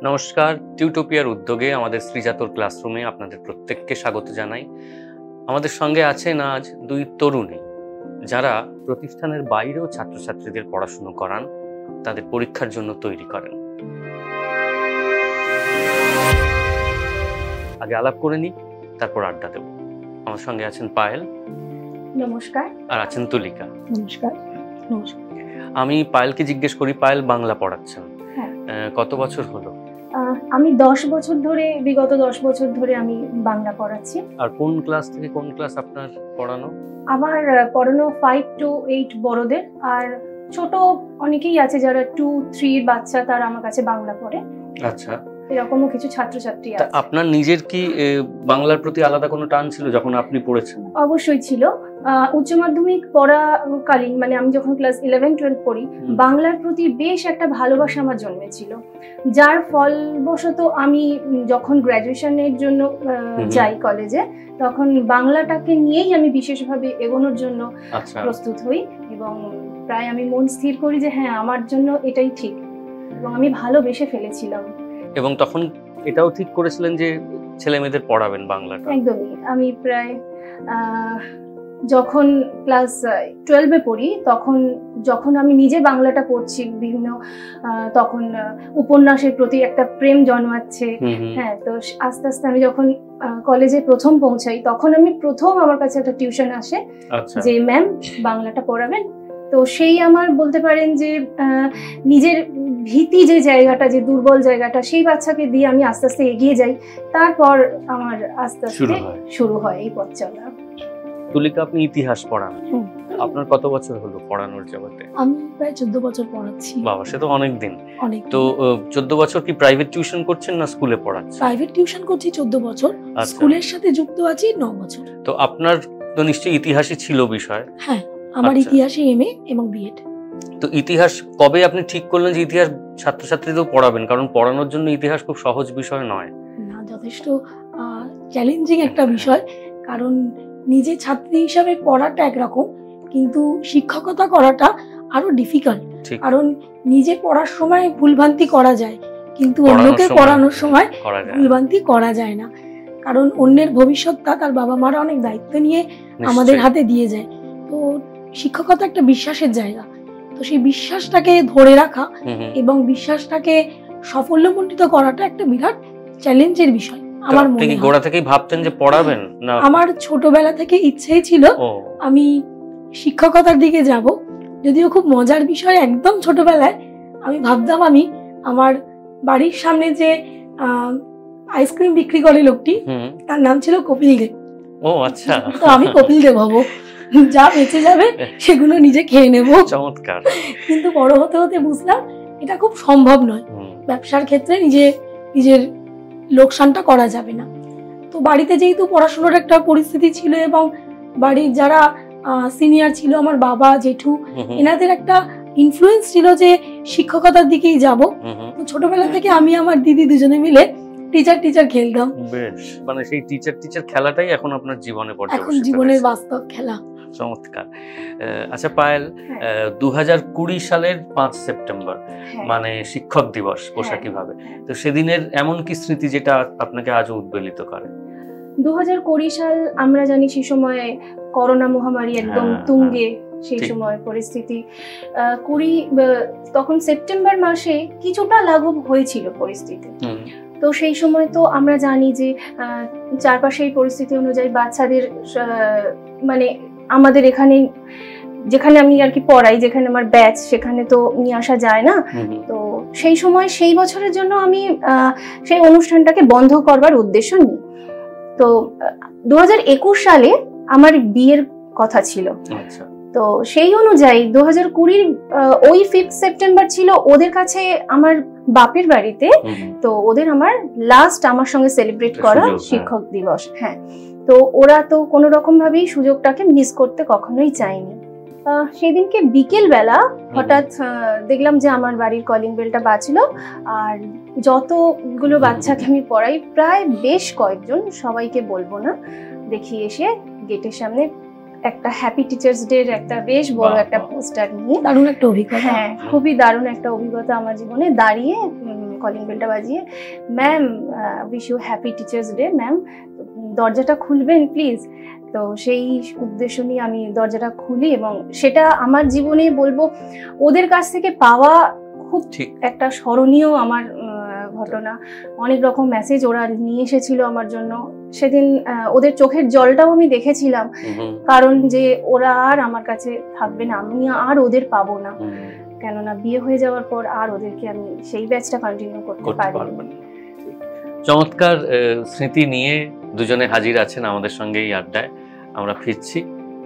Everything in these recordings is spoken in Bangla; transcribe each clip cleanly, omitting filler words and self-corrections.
নমস্কার, টিউটোপিয়ার উদ্যোগে আমাদের শ্রীজাতর ক্লাসরুমে আপনাদের প্রত্যেককে স্বাগত জানাই। আমাদের সঙ্গে আছেন আজ দুই তরুণী, যারা প্রতিষ্ঠানের বাইরেও ছাত্রছাত্রীদের পড়াশুনো করান, তাদের পরীক্ষার জন্য তৈরি করেন। আগে আলাপ করে নিই, তারপর আড্ডা দেব। আমার সঙ্গে আছেন পায়েল। নমস্কার। আর আছেন তুলিকা। নমস্কার। নমস্কার। আমি পায়েলকে জিজ্ঞেস করি, পায়েল বাংলা পড়াচ্ছেন, হ্যাঁ। কত বছর হলো? আমি 10 বছর ধরে, বিগত 10 বছর ধরে আমি বাংলা পড়াচ্ছি। আর কোন ক্লাস থেকে কোন ক্লাস আপনার পড়ানো? আমার পড়ানো 5 to 8 বড়দের, আর ছোট অনেকেই আছে যারা 2-3 বাচ্চা, তারা আমার কাছে বাংলা পড়ে। আচ্ছা, এরকমও কিছু ছাত্রছাত্রী আছে। আপনার নিজের কি বাংলার প্রতি আলাদা কোনো টান ছিল যখন আপনি পড়েছেন? অবশ্যই ছিল। উচ্চ মাধ্যমিক পড়াকালীন, মানে আমি যখন ক্লাস 11-12 পড়ি, বাংলার প্রতি বেশ একটা ভালোবাসা আমার জন্মেছিল, যার ফলবশত আমি যখন গ্র্যাজুয়েশনের জন্য যাই কলেজে, তখন বাংলাটাকে নিয়েই আমি বিশেষভাবে এগোনোর জন্য প্রস্তুত হই, এবং প্রায় আমি মন স্থির করি যে হ্যাঁ, আমার জন্য এটাই ঠিক, এবং আমি ভালোবেসে ফেলেছিলাম। এবং তখন এটাও ঠিক করেছিলেন যে ছেলে মেয়েদের পড়াবেন বাংলাটা? একদমই। আমি প্রায় যখন ক্লাস 12-এ পড়ি, যখন আমি নিজে বাংলাটা পড়ছি, বিভিন্ন তখন উপন্যাসের প্রতি একটা প্রেম জন্মাচ্ছে। হ্যাঁ, তো আস্তে আস্তে আমি যখন কলেজে প্রথম পৌঁছাই, তখন আমার কাছে একটা টিউশন আসে যে ম্যাম বাংলাটা পড়াবেন। তো সেই আমার বলতে পারেন যে নিজের ভীতি যে জায়গাটা, যে দুর্বল জায়গাটা, সেই বাচ্চাকে দিয়ে আমি আস্তে আস্তে এগিয়ে যাই। তারপর আমার আস্তে আস্তে শুরু হয় এই পথ চলা। তুলিকা, আপনি ইতিহাস পড়ান, আপনার কত বছর হলো পড়ানোর জগতে? আমি প্রায় 14 বছর পড়াচ্ছি। বাবা, সে তো অনেক দিন। তো 14 বছর কি প্রাইভেট টিউশন করছেন না স্কুলে পড়াচ্ছেন? প্রাইভেট টিউশন করছি 14 বছর, স্কুলের সাথে যুক্ত আছি 9 বছর। তো আপনার তো নিশ্চয়ই ইতিহাসই ছিল বিষয়? হ্যাঁ, আমার ইতিহাসে এমএ এবং বিএড। তো ইতিহাস কবে আপনি ঠিক করলেন যে ইতিহাস ছাত্রছাত্রীদেরও পড়াবেন? কারণ পড়ানোর জন্য ইতিহাস খুব সহজ বিষয় নয়। না, যথেষ্ট চ্যালেঞ্জিং একটা বিষয়, কারণ নিজে ছাত্রী হিসাবে পড়াটা একরকম, কিন্তু শিক্ষকতা করাটা আরো ডিফিকাল্ট। কারণ নিজে পড়ার সময় ভুলভ্রান্তি করা যায়, কিন্তু অন্যকে পড়ানোর সময় ভুলভ্রান্তি করা যায় না, কারণ অন্যের ভবিষ্যৎটা তার বাবা মারা অনেক দায়িত্ব নিয়ে আমাদের হাতে দিয়ে যায়। তো শিক্ষকতা একটা বিশ্বাসের জায়গা, তো সেই বিশ্বাসটাকে ধরে রাখা এবং বিশ্বাসটাকে সাফল্যমণ্ডিত করাটা একটা বিরাট চ্যালেঞ্জের বিষয়। আমার মনে হয় গোড়া থেকেই ভাবতেন যে পড়াবেন না? আমার ছোটবেলা থেকে ইচ্ছেই ছিল আমি শিক্ষকতার দিকে যাব, যদিও খুব মজার বিষয়, একদম ছোটবেলায় আমি ভাবতাম আমি আমার বাড়ির সামনে যে আইসক্রিম বিক্রি করে লোকটি, তার নাম ছিল কপিল দেব। ও আচ্ছা। তো আমি কপিল দেব হব, যা বেঁচে যাবে সেগুলো নিজে খেয়ে নেব। চমৎকার। কিন্তু বড় হতে হতে বুঝলাম এটা খুব সম্ভব নয়, ব্যবসার ক্ষেত্রে নিজের লোকসানটা করা যাবে না। তো বাড়িতে যেহেতু পড়াশোনার একটা পরিস্থিতি ছিল, এবং বাড়ির যারা সিনিয়র ছিল, আমার বাবা, জেঠু, এনাদের একটা ইনফ্লুয়েন্স ছিল যে শিক্ষকতার দিকেই যাব। তো ছোটবেলা থেকে আমি আমার দিদি দুজনে মিলে টিচার খেলতাম। বেশ, মানে সেই টিচার খেলাটাই এখন আপনার জীবনে পড়ে, এখন জীবনের বাস্তব খেলা। চমৎকার। আচ্ছা পায়েল, 2020 সালের 5 সেপ্টেম্বর মানে শিক্ষক দিবস পোশাকিভাবে, তো সেদিনের এমন কি স্মৃতি যেটা আপনাকে আজও উদ্বেলিত করে? 2020 সাল, আমরা জানি সেই সময় করোনা মহামারী একদম তুঙ্গে, সেই সময় পরিস্থিতি। তখন সেপ্টেম্বর মাসে কিছুটা লাঘব হয়েছিল পরিস্থিতি। তো সেই সময় তো আমরা জানি যে চারপাশের পরিস্থিতি অনুযায়ী বাচ্চাদের, মানে আমাদের এখানে যেখানে আমি আর কি পড়াই, যেখানে আমার ব্যাচ, সেখানে তো নিয়ে আসা যায় না। তো সেই সময় সেই বছরের জন্য আমি সেই অনুষ্ঠানটাকে বন্ধ করবার উদ্দেশ্য নিই। তো 2021 সালে আমার বিয়ের কথা ছিল। তো সেই অনুযায়ী 2020 ওই 5 সেপ্টেম্বর ছিল ওদের কাছে আমার বাপের বাড়িতে। তো ওদের আমার লাস্ট আমার সঙ্গে সেলিব্রেট করা শিক্ষক দিবস। হ্যাঁ, তো ওরা তো কোনো রকম ভাবেই সুযোগটাকে মিস করতে কখনোই চায়নি। সেদিনকে বিকেল বেলা হঠাৎ দেখলাম যে আমার বাড়ির কলিং বেলটা বাজলো, আর যতগুলো বাচ্চাকে আমি পড়াই, প্রায় বেশ কয়েকজন, সবাইকে বলবো না, দেখি এসে গেটের সামনে একটা হ্যাপি টিচার্স ডে এর একটা বেশ বড় একটা পোস্টার নিয়ে। দারুণ একটা অভিজ্ঞতা। হ্যাঁ, খুবই দারুণ একটা অভিজ্ঞতা আমার জীবনে। দাঁড়িয়ে কলিং বেলটা বাজিয়ে, ma'am wish you happy teachers day ma'am, দরজাটা খুলবেন প্লিজ। তো সেই উদ্দেশ্য নিয়ে আমি দরজাটা খুলি, এবং সেটা আমার জীবনে বলবো ওদের কাছ থেকে পাওয়া খুব একটা স্মরণীয় আমার ঘটনা। অনেক রকম মেসেজ ওরা নিয়ে এসেছিল আমার জন্য সেদিন। ওদের চোখের জলটাও আমি দেখেছিলাম, কারণ যে ওরা আর আমার কাছে থাকবে না, আমি আর ওদের পাবো না, কেননা বিয়ে হয়ে যাওয়ার পর আর ওদেরকে আমি সেই ব্যাচটা কন্টিনিউ করতে পারবো না। চমৎকার স্মৃতি নিয়ে দুজনে হাজির আছেন আমাদের সঙ্গে এই আড্ডায়। আমরা ফিরছি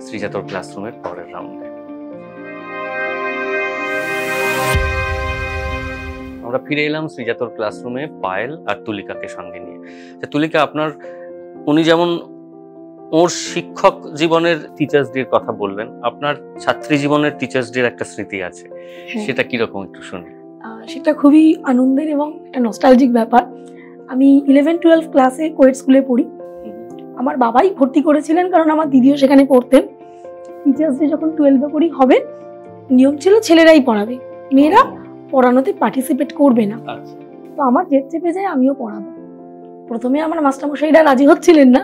শ্রীজাতর ক্লাসরুমের পরের রাউন্ডে। আমরা ফিরে এলাম শ্রীজাতর ক্লাসরুমে পায়েল আর তুলিকাকে সঙ্গে নিয়ে। তুলিকা, আপনার উনি যেমন ওর শিক্ষক জীবনের টিচার্স ডের কথা বললেন, আপনার ছাত্রী জীবনের টিচার্স ডের একটা স্মৃতি আছে, সেটা কিরকম একটু শুনি। সেটা খুবই আনন্দের এবং একটা নস্টালজিক ব্যাপার। আমি 11-12 ক্লাসে কোয়েড স্কুলে পড়ি। আমার বাবাই ভর্তি করেছিলেন, কারণ আমার দিদিও সেখানে পড়তেন। টিচার্স ডে যখন 12-এ পড়ি হবে, নিয়ম ছিল ছেলেরাই পড়াবে, মেয়েরা পড়ানোতে পার্টিসিপেট করবে না। তো আমার জেদ চেপে যায় আমিও পড়াবো। প্রথমে আমার মাস্টারমশাইরা রাজি হচ্ছিলেন না,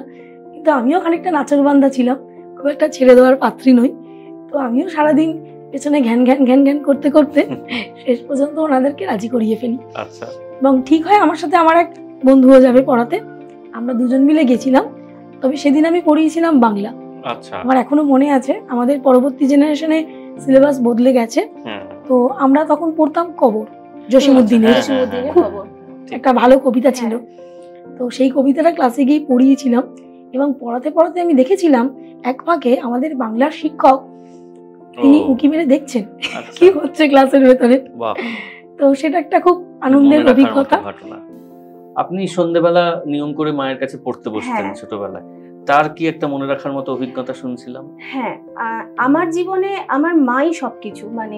কিন্তু আমিও খানিকটা নাচরবান্ধা ছিলাম, খুব একটা ছেড়ে দেওয়ার পাত্রী নই। তো আমিও সারাদিন পেছনে ঘ্যান ঘ্যান ঘ্যান ঘ্যান করতে করতে শেষ পর্যন্ত ওনাদেরকে রাজি করিয়ে ফেলি। এবং ঠিক হয় আমার সাথে আমার এক বন্ধুও যাবে পড়াতে, আমরা দুজন মিলে গেছিলাম। তবে সেদিন আমি পড়িয়েছিলাম বাংলা। আমার এখনো মনে আছে, আমাদের পরবর্তী জেনারেশনে সিলেবাস বদলে গেছে। তো আমরা তখন পড়তাম কবর, জসীমউদ্দিনের খুব একটা ভালো কবিতা ছিল। তো সেই কবিতাটা ক্লাসে গিয়ে পড়িয়েছিলাম, এবং পড়াতে পড়াতে আমি দেখেছিলাম এক ফাঁকে আমাদের বাংলার শিক্ষক তিনি উঁকি মেরে দেখছেন কি হচ্ছে ক্লাসের ভেতরে। তো সেটা একটা খুব আনন্দের অভিজ্ঞতা। আপনি সন্ধ্যেবেলা নিয়ম করে মায়ের কাছে পড়তে বসতেন ছোটবেলায়, তার কি একটা মনে রাখার মতো অভিজ্ঞতা শুনছিলাম? হ্যাঁ, আমার জীবনে আমার মাই সবকিছু, মানে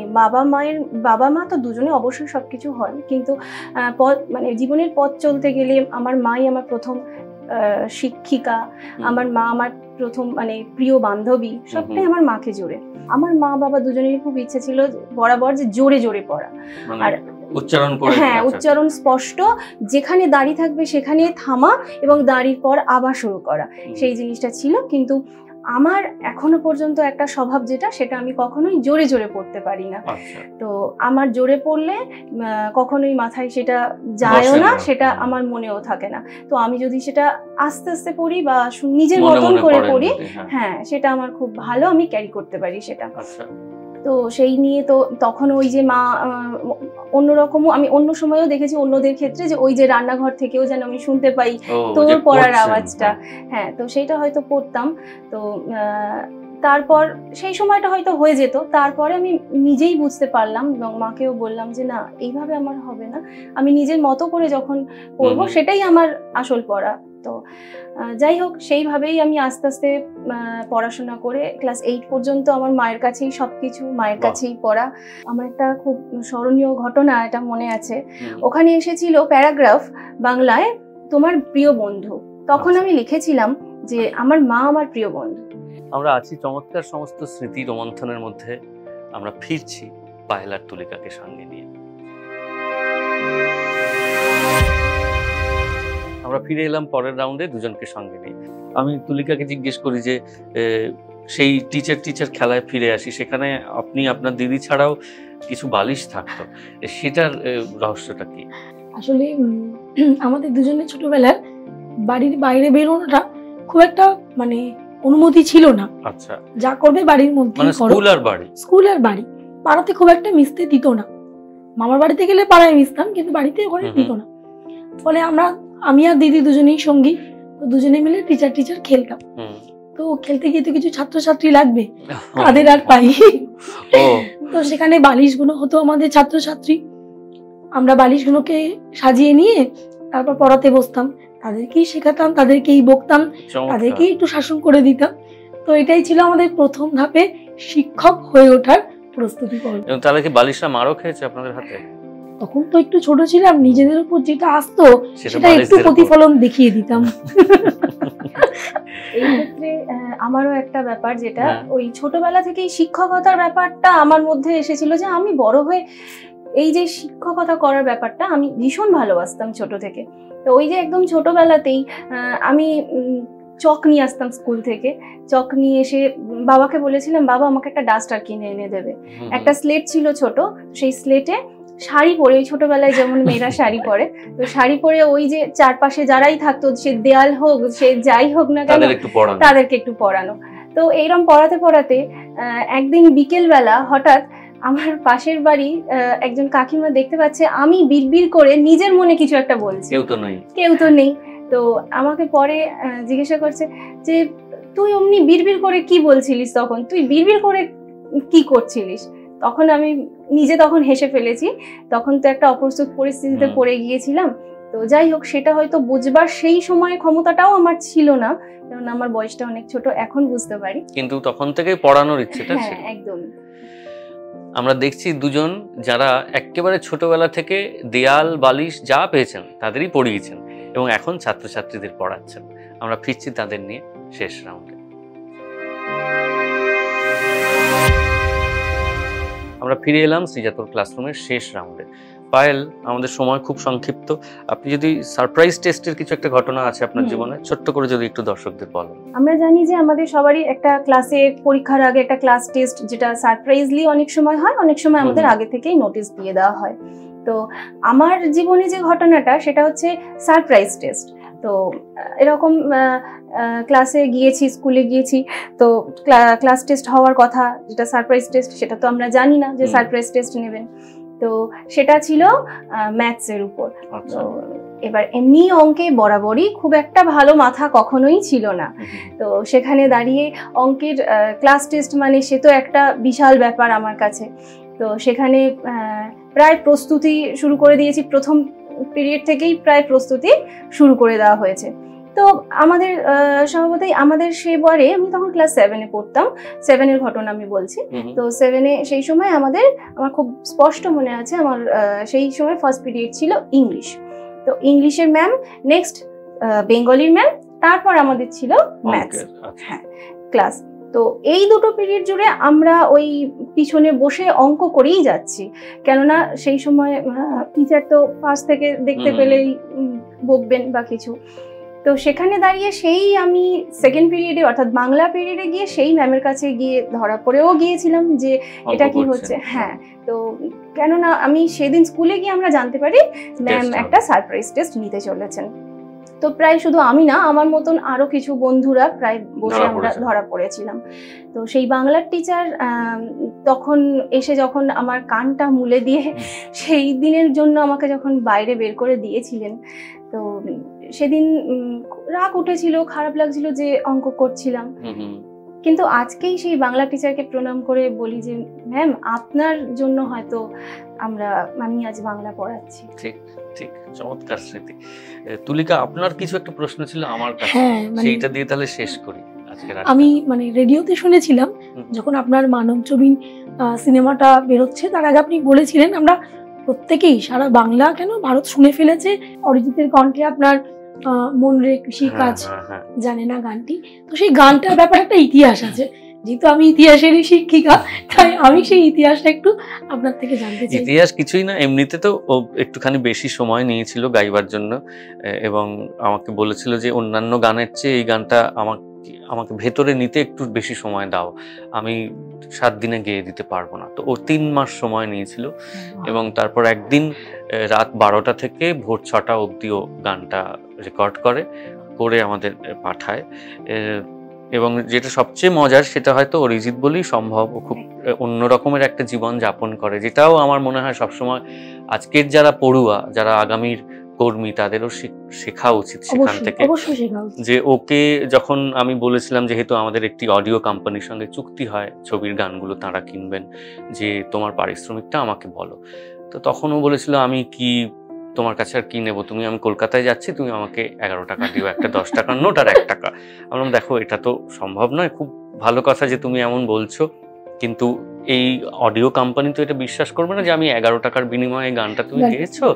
বাবা মা তো দুজনে অবশ্যই সবকিছু হয়, কিন্তু মানে জীবনের পথ চলতে গেলে আমার মাই আমার প্রথম শিক্ষিকা, আমার মা আমার প্রথম মানে প্রিয় বান্ধবী, সবটাই আমার মাকে জোরে। আমার মা বাবা দুজনেরই খুব ইচ্ছে ছিল বরাবর যে জোরে জোরে পড়া, আর উচ্চারণ করে, হ্যাঁ উচ্চারণ স্পষ্ট, যেখানে দাঁড়িয়ে থাকবে সেখানে থামা এবং দাঁড়ির পর আবার শুরু করা, সেই জিনিসটা ছিল। কিন্তু আমার এখনো পর্যন্ত একটা স্বভাব যেটা, সেটা আমি কখনোই জোরে জোরে পড়তে পারি না। তো আমার জোরে পড়লে কখনোই মাথায় সেটা যায়ও না, সেটা আমার মনেও থাকে না। তো আমি যদি সেটা আস্তে আস্তে পড়ি বা নিজের মতন করে পড়ি, হ্যাঁ সেটা আমার খুব ভালো, আমি ক্যারি করতে পারি সেটা। তো সেই নিয়ে তো তখন ওই যে মা অন্যরকমও, আমি অন্য সময়ও দেখেছি অন্যদের ক্ষেত্রে, যে ওই যে রান্নাঘর থেকেও যেন আমি শুনতে পাই তোর পড়ার আওয়াজটা। হ্যাঁ, তো সেইটা হয়তো পড়তাম। তো তারপর সেই সময়টা হয়তো হয়ে যেত, তারপরে আমি নিজেই বুঝতে পারলাম এবং মাকেও বললাম যে না, এইভাবে আমার হবে না, আমি নিজের মতো করে যখন পড়বো সেটাই আমার আসল পড়া। তো যাই হোক, সেইভাবেই আমি আস্তে আস্তে পড়াশোনা করে ক্লাস 8 পর্যন্ত আমার মায়ের কাছেই সবকিছু, মায়ের কাছেই পড়া। আমার একটা খুব স্মরণীয় ঘটনা এটা মনে আছে, ওখানে এসেছিল প্যারাগ্রাফ বাংলায়, তোমার প্রিয় বন্ধু। তখন আমি লিখেছিলাম যে আমার মা আমার প্রিয় বন্ধু। আমরা আছি চমৎকার সমস্ত স্মৃতি রোমন্থনের মধ্যে। আমরা ফিরছি পায়েল আর তুলিকাকে সঙ্গে নিয়ে। আমরা ফিরে এলাম পরের রাউন্ডে দুজনকে সঙ্গে নিয়ে। আমি তুলিকাকে জিজ্ঞেস করি যে সেই টিচার খেলায় ফিরে আসি, সেখানে আপনি আপনার দিদি ছাড়াও কিছু বালিশ থাকতো, সেটার রহস্যটা কি? আসলে আমাদের দুজনের ছোটবেলার বাড়ির বাইরে বেরোনোটা খুব একটা মানে অনুমতি ছিল না। আচ্ছা, যা করবে বাড়ির মধ্যে, স্কুল আর বাড়ি, পাড়াতে খুব একটা মিশতে দিত না। মামার বাড়িতে গেলে পাড়ায় মিশতাম, কিন্তু বাড়িতে ওখানে দিত না। ফলে আমি আর দিদি দুজনেই সঙ্গী, তো দুজনে মিলে টিচার খেলতাম। তো খেলতে গিয়ে তো কিছু ছাত্রছাত্রী লাগবে, তাদের আর পাই। তো সেখানে বালিশগুলো হতো আমাদের ছাত্রছাত্রী, আমরা বালিশগুলোকে সাজিয়ে নিয়ে তারপর পড়াতে বসতাম, তাদেরকেই শেখাতাম, তাদেরকেই বকতাম, তাদেরকেই একটু শাসন করে দিতাম। তো এটাই ছিল আমাদের প্রথম ধাপে শিক্ষক হয়ে ওঠার প্রস্তুতি পর্ব। তাহলে কি বালিশটা মারও খেয়েছে আপনাদের হাতে? তখন তো একটু ছোট ছিলাম, নিজেদের উপর যেটা আসতো সেটা একটু প্রতিফলন দেখিয়ে দিতাম। এই ক্ষেত্রে আমারও একটা ব্যাপার, যেটা ওই ছোটবেলা থেকেই শিক্ষকতার ব্যাপারটা আমার মধ্যে এসেছিল, যে আমি বড় হয়ে এই যে শিক্ষকতা করার ব্যাপারটা আমি ভীষণ ভালোবাসতাম ছোট থেকে। তো ওই যে একদম ছোটবেলাতেই আমি চক নিয়ে আসতাম স্কুল থেকে, চক নিয়ে এসে বাবাকে বলেছিলাম বাবা আমাকে একটা ডাস্টার কিনে এনে দেবে। একটা স্লেট ছিল ছোট, সেই স্লেটে শাড়ি পরে, ওই ছোটবেলায় যেমন মেয়েরা শাড়ি পরে, তো শাড়ি পরে ওই যে চারপাশে যারাই থাকতো, সে দেয়াল হোক সে যাই হোক না কেন তাদেরকে একটু পড়ানো। তো এইরকম পড়াতে পড়াতে একদিন বিকেল বেলা হঠাৎ আমার পাশের বাড়ি একজন কাকিমা দেখতে পাচ্ছে আমি বিড়বিড় করে নিজের মনে কিছু একটা বলছি, কেউ তো নেই। তো আমাকে পরে জিজ্ঞাসা করছে যে তুই অমনি বিড়বিড় করে কি বলছিলিস, তখন তুই বিড়বিড় করে কি করছিলিস? তখন আমি নিজে তখন হেসে ফেলেছি, তখন তো একটা অপ্রস্তুত পরিস্থিতিতে পড়ে গিয়েছিলাম। তো যাই হোক, সেটা হয়তো বুঝবার সেই সময় ক্ষমতাটাও আমার ছিল না, কারণ আমার বয়সটা অনেক ছোট, এখন বুঝতে পারি, কিন্তু তখন থেকেই পড়ানোর ইচ্ছেটা ছিল। একদম। আমরা দেখছি দুজন যারা একেবারে ছোটবেলা থেকে দেয়াল বালিশ যা পেয়েছেন তাদেরই পড়িয়েছেন এবং এখন ছাত্রছাত্রীদের পড়াচ্ছেন। আমরা ফিরছি তাদের নিয়ে শেষ রাউন্ডে। আমরা ফিরে এলাম শ্রীজাতর ক্লাসরুমের শেষ রাউন্ডে। পায়েল, আমাদের সময় খুব সংক্ষিপ্ত, আপনি যদি সারপ্রাইজ টেস্টের কিছু একটা ঘটনা আছে আপনার জীবনে, ছোট্ট করে যদি একটু দর্শকদের বলেন। আমরা জানি যে আমাদের সবারই একটা ক্লাসে পরীক্ষার আগে একটা ক্লাস টেস্ট, যেটা সারপ্রাইজলি অনেক সময় হয়, অনেক সময় আমাদের আগে থেকেই নোটিশ দিয়ে দেওয়া হয়। তো আমার জীবনে যে ঘটনাটা সেটা হচ্ছে সারপ্রাইজ টেস্ট। তো এরকম ক্লাসে গিয়েছি, স্কুলে গিয়েছি, তো ক্লাস টেস্ট হওয়ার কথা, যেটা সারপ্রাইজ টেস্ট, সেটা তো আমরা জানি না যে সারপ্রাইজ টেস্ট নেবেন। তো সেটা ছিল ম্যাথসের উপর। তো এবার এমনি অঙ্কে বরাবরই খুব একটা ভালো মাথা কখনোই ছিল না। তো সেখানে দাঁড়িয়ে অঙ্কের ক্লাস টেস্ট মানে সে তো একটা বিশাল ব্যাপার আমার কাছে। তো সেখানে প্রায় প্রস্তুতি শুরু করে দিয়েছি, প্রথম পিরিয়ড থেকেই প্রায় প্রস্তুতি শুরু করে দেওয়া হয়েছে। তো আমাদের স্বভাবতই আমাদের সেবারে, আমি তখন ক্লাস 7-এ পড়তাম, 7-এর ঘটনা আমি বলছি। তো 7-এ সেই সময় আমার খুব স্পষ্ট মনে আছে, আমার সেই সময় ফার্স্ট পিরিয়ড ছিল ইংলিশ। তো ইংলিশের ম্যাম, নেক্সট বেঙ্গলির ম্যাম, তারপর আমাদের ছিল ম্যাথস ক্লাস। তো এই দুটো পিরিয়ড জুড়ে আমরা ওই পিছনে বসে অঙ্ক করেই যাচ্ছি, কেননা সেই সময় টিচার তো পাশ থেকে দেখতে পেলেই বকবেন বা কিছু। তো সেখানে দাঁড়িয়ে সেই আমি সেকেন্ড পিরিয়ডে অর্থাৎ বাংলা পিরিয়ডে গিয়ে সেই ম্যামের কাছে গিয়ে ধরা পড়েও গিয়েছিলাম যে এটা কি হচ্ছে। হ্যাঁ, তো কেননা আমি সেদিন স্কুলে গিয়ে আমরা জানতে পারি ম্যাম একটা সারপ্রাইজ টেস্ট নিতে চলেছেন। তো প্রায় শুধু আমি না, আমার মতন আরো কিছু বন্ধুরা প্রায় বসে আমরা ধরা পড়েছিলাম। তো সেই বাংলার টিচার তখন এসে যখন আমার কানটা মুলে দিয়ে সেই দিনের জন্য আমাকে যখন বাইরে বের করে দিয়েছিলেন, তো সেদিন রাগ উঠেছিল, খারাপ লাগছিল যে অঙ্ক করছিলাম। কিন্তু আজকেই সেই বাংলা টিচারকে প্রণাম করে বলি যে ম্যাম আপনার জন্য হয়তো আমি আজ বাংলা পড়াচ্ছি। ঠিক ঠিক, চমৎকার স্মৃতি। তুলিকা, আপনার কিছু একটা প্রশ্ন ছিল আমার কাছে, সেইটা দিয়ে তাহলে শেষ করি আজকে। আমি রেডিওতে শুনেছিলাম যখন আপনার মানবজমিন সিনেমাটা বেরোচ্ছে, তার আগে আপনি বলেছিলেন আমরা প্রত্যেকেই, সারা বাংলা কেন ভারত শুনে ফেলেছে অরিজিতের কণ্ঠে আপনার মন রে কৃষি কাজ জানে না গানটি। তো সেই গানটার ব্যাপারে একটা ইতিহাস আছে, যেহেতু আমি ইতিহাসেরই শিক্ষিকা, তাই আমি সেই ইতিহাসটা একটু আপনার থেকে জানতে চাই। ইতিহাস কিছুই না, এমনিতে তো ও একটুখানি বেশি সময় নিয়েছিল গাইবার জন্য, এবং আমাকে বলেছিল যে অন্যান্য গানের চেয়ে এই গানটা আমাকে ভেতরে নিতে একটু বেশি সময় দাও, আমি 7 দিনে গেয়ে দিতে পারবো না। তো ও 3 মাস সময় নিয়েছিল, এবং তারপর একদিন রাত 12টা থেকে ভোর 6টা অবধিও গানটা রেকর্ড করে আমাদের পাঠায়। এবং যেটা সবচেয়ে মজার, সেটা হয়তো অরিজিৎ বলেই সম্ভব, ও খুব অন্য রকমের একটা জীবন যাপন করে, যেটাও আমার মনে হয় সবসময় আজকের যারা পড়ুয়া, যারা আগামীর কর্মী, তাদেরও শেখা উচিত সেখান থেকে। যে ওকে যখন আমি বলেছিলাম, যেহেতু আমাদের একটি অডিও কোম্পানির সঙ্গে চুক্তি হয়, ছবির গানগুলো তারা কিনবেন, যে তোমার পারিশ্রমিকটা আমাকে বলো, তো তখন ও বলেছিল আমি কি তোমার কাছে আর কি নেবো, আমি কলকাতায় যাচ্ছি, তুমি আমাকে 11 টাকা দিও, একটা 10 টাকার নোট আর 1 টাকা। আমি বললাম দেখো এটা তো সম্ভব নয়, খুব ভালো কথা যে তুমি এমন বলছো, কিন্তু এই অডিও কোম্পানি তো এটা বিশ্বাস করবে না যে আমি 11 টাকার বিনিময়ে গানটা তুমি গেয়েছো,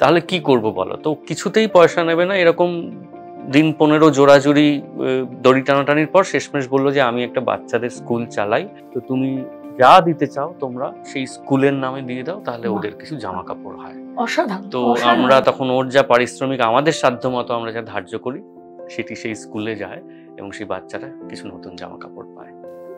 তাহলে কি করব বলো। তো কিছুতেই পয়সা নেবে না। এরকম দিন 15 জোড়াজুড়ি দড়ি টানাটানির পর শেষমেশ বললো যে আমি একটা বাচ্চাদের স্কুল চালাই, তো তুমি যা দিতে চাও তোমরা সেই স্কুলের নামে দিয়ে দাও, তাহলে বাহ। ওদের কিছু জামা কাপড় হয়। অসাধারণ। তো অসাধারণ। আমরা তখন ওর যা পারিশ্রমিক আমাদের সাধ্য মতো আমরা যা ধার্য করি সেটি সেই স্কুলে যায় এবং সেই বাচ্চারা কিছু নতুন জামা কাপড় পায়।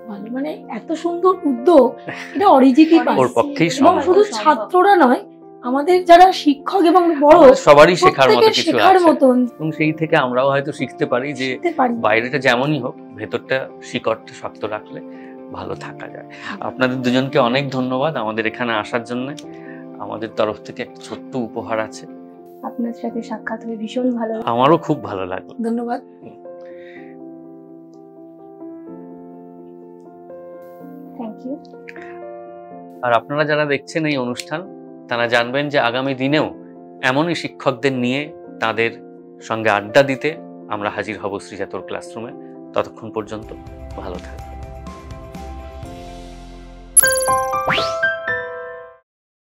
ভালো, মানে এত সুন্দর উদ্যোগ, এটা অরিজিৎই পারে। ওর পক্ষেই এবং সম্ভব। শুধু ছাত্ররা নয়, আমাদের যারা শিক্ষক এবং বড় আমাদের সবারই শেখার মতো প্রত্যেকের কিছু শেখার আছে মতন এবং সেই থেকে আমরাও হয়তো শিখতে পারি যে শিখতে পারি। বাইরেটা যেমনই হোক ভেতরটা শিকড়টা শক্ত রাখলে ভালো থাকা যায়। আপনাদের দুজনকে অনেক ধন্যবাদ আমাদের এখানে আসার জন্য। আমাদের তরফ থেকে একটা ছোট্ট উপহার আছে। আপনার সাথে সাক্ষাৎ হয়ে ভীষণ ভালো লাগলো। আমারও খুব ভালো লাগলো। ধন্যবাদ। Thank you. আর আপনারা যারা দেখছেন এই অনুষ্ঠান তারা জানবেন যে আগামী দিনেও এমনই শিক্ষকদের নিয়ে তাদের সঙ্গে আড্ডা দিতে আমরা হাজির হব শ্রীজাতর ক্লাসরুমে। ততক্ষণ পর্যন্ত ভালো থাকবেন।